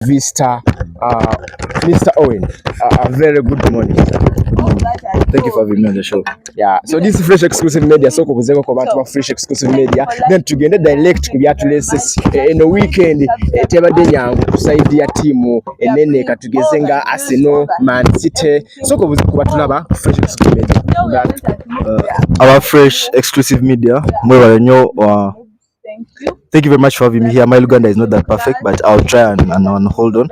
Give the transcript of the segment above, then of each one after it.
Vista, Mr. Owen. A very good morning. Good morning. Thank you for having me on the show. Yeah, so this is fresh exclusive media. So kubuzeko kwa bantu ba fresh exclusive media. Then tugende direct ku byatuleses eno weekend tebadde nyangu ku side ya timu enene katugeze nga Arsenal, Man City. So kubuzeko batulaba ku fresh exclusive media. Our fresh exclusive media. Thank you very much for having me here. My Luganda is not that perfect, but I'll try and hold on.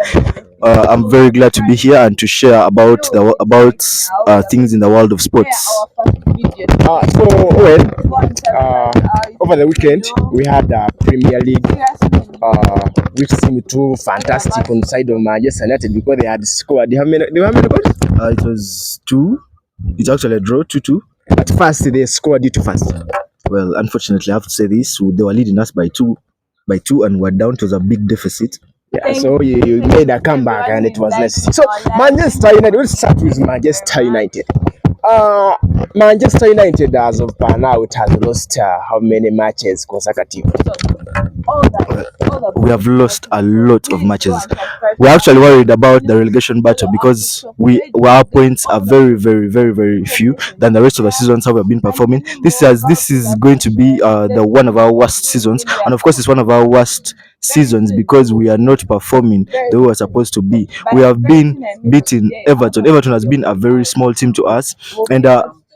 I'm very glad to be here and to share about things in the world of sports. So Owen, over the weekend we had Premier League, which seemed too fantastic on the side of Manchester United because they had scored. How many goals? It was 2. It's actually a draw, 2-2. At first they scored it too fast. Well, unfortunately, I have to say this: they were leading us by two, and we're down to a big deficit. Yeah, so you made a comeback and it was nice. So Manchester United. We'll start with Manchester United. Manchester United, as of now, it has lost how many matches consecutively? We have lost a lot of matches. We're actually worried about the relegation battle because our points are very, very, very, very few than the rest of the seasons how we've been performing. This is going to be the one of our worst seasons, and of course, it's one of our worst seasons because we are not performing the way we're supposed to be. We have been beating Everton. Everton has been a very small team to us, and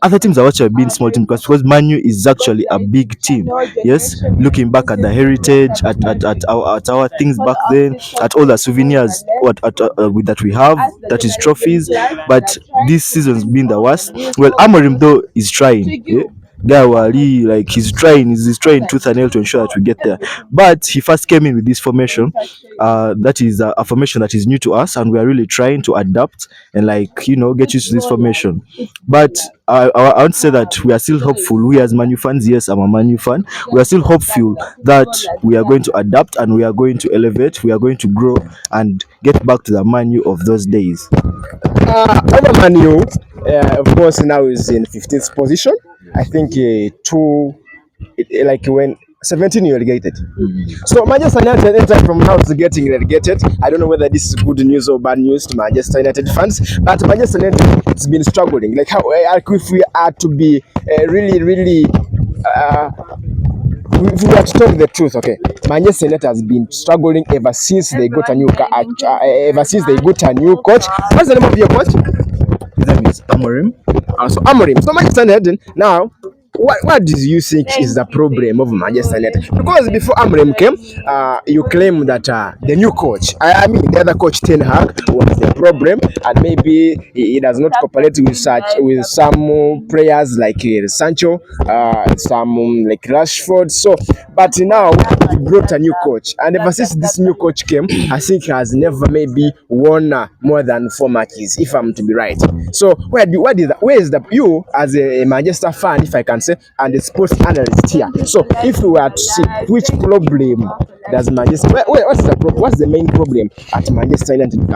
other teams have actually been small teams because Manu is actually a big team. Yes, looking back at the heritage, at our things back then, at all the souvenirs that we have, that is trophies. But this season's been the worst. Well, Amorim though is trying. Yeah? He's trying tooth and nail to ensure that we get there. But he first came in with this formation. That is a formation that is new to us, and we are really trying to adapt and get used to this formation. But I want to say that we are still hopeful. We as Manu fans, yes, I'm a Manu fan. We are still hopeful that we are going to adapt and we are going to elevate. We are going to grow and get back to the Manu of those days. Over Manu, of course, now is in 15th position. I think when 17 you relegated. So Manchester United anytime from now is getting relegated. I don't know whether this is good news or bad news to Manchester United fans, but Manchester United has been struggling. If we are to be really if we are to talk the truth, okay, Manchester United has been struggling ever since they got a new coach. What's the name of your coach? His name is Amorim. So Amorim. So Manchester United now. What do you think is the problem of Manchester United? Because before Amorim came, you claim that the new coach, the other coach Ten Hag, was the problem, and maybe he does not cooperate with some players like Sancho, some like Rashford. So, but now he brought a new coach, and ever since this new coach came, I think he has never maybe won more than 4 matches, if I'm to be right. So, where is you as a Manchester fan, if I can say, and the sports analyst here? So if we were to see which problem does Manchester, what's the main problem at Manchester United?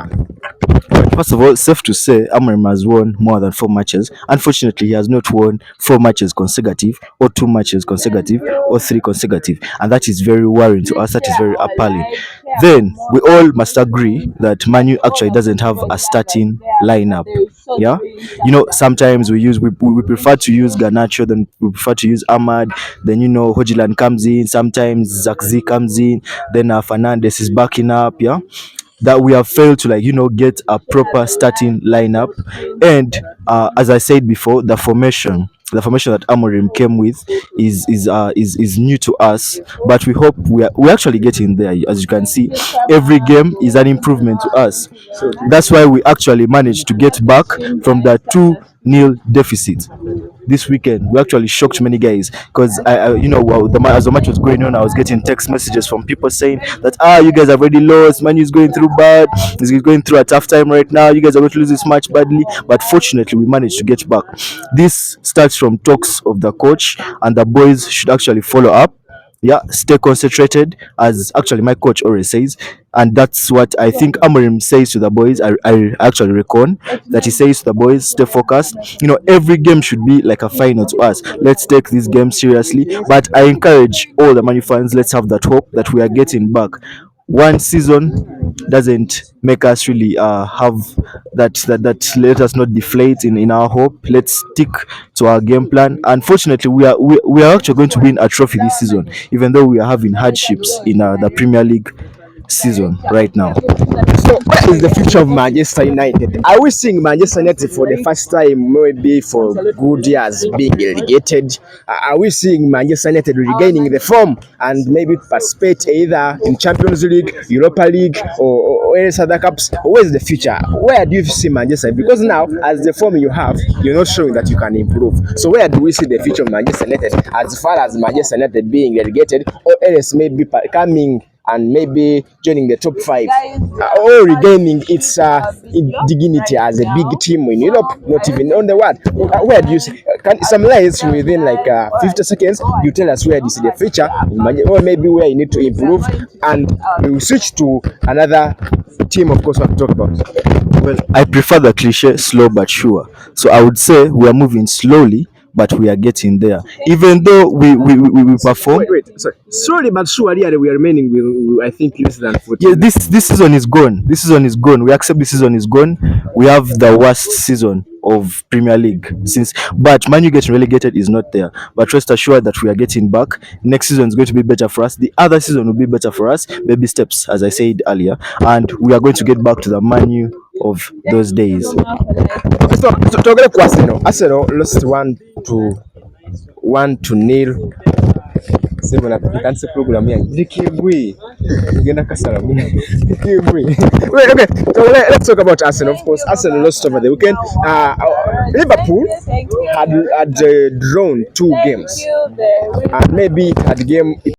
First of all, safe to say Amorim has won more than 4 matches. Unfortunately, he has not won 4 matches consecutive, or 2 matches consecutive, or 3 consecutive, and that is very worrying to us. That is very appalling. Then we all must agree that Manu actually doesn't have a starting lineup. Yeah, sometimes we prefer to use Garnacho, then we prefer to use Ahmad, then Hojiland comes in, sometimes Zakzi comes in, then Fernandez is backing up. Yeah, that we have failed to get a proper starting lineup. And as I said before, the formation that Amorim came with is new to us, but we hope we're actually getting there. As you can see, every game is an improvement to us. That's why we actually managed to get back from the 2-0 deficit this weekend. We actually shocked many guys because as the match was going on, I was getting text messages from people saying that you guys have already lost. Manu is going through bad. He's going through a tough time right now. You guys are going to lose this match badly. But fortunately, we managed to get back. This starts from talks of the coach, and the boys should actually follow up. Yeah, stay concentrated, as actually my coach always says, and that's what I think Amorim says to the boys. I actually reckon that he says to the boys, stay focused. Every game should be like a final to us. Let's take this game seriously. But I encourage all the Manu fans, let's have that hope that we are getting back. one season doesn't make us really have that let us not deflate in our hope. Let's stick to our game plan. Unfortunately, we are actually going to win a trophy this season, even though we are having hardships in the Premier League season right now. So, what is the future of Manchester United? Are we seeing Manchester United for the first time, maybe for good years, being relegated? Are we seeing Manchester United regaining the form and maybe participate either in Champions League, Europa League, or any other cups? Where is the future? Where do you see Manchester? Because now, as the form you have, you're not showing that you can improve. So, where do we see the future of Manchester United as far as Manchester United being relegated, or else maybe coming and maybe joining the top five, or regaining its dignity as a big team in Europe, not even on the world? Where do you see? Can some lights within like 50 seconds? You tell us where do you see the future, or maybe where you need to improve, and we will switch to another team, of course, what to talk about. Well, I prefer the cliche slow but sure. So I would say we are moving slowly, but we are getting there. Even though we perform. Wait, sorry. Slowly but surely, we are remaining with I think less than 14. Yeah, this season is gone. This season is gone. We accept this season is gone. We have the worst season of Premier League since. But Man U getting relegated is not there. But rest assured that we are getting back. Next season is going to be better for us. The other season will be better for us. Baby steps, as I said earlier, and we are going to get back to the Man U of those days. So, tugere ku Arsenal. Arsenal lost 1-0. Sema na kanse program yangu dikibwi ngenda kasala dikibwi. Wait, okay, so let's talk about Arsenal. Of course, Arsenal lost over the weekend. Liverpool had drawn 2 games, and maybe it had game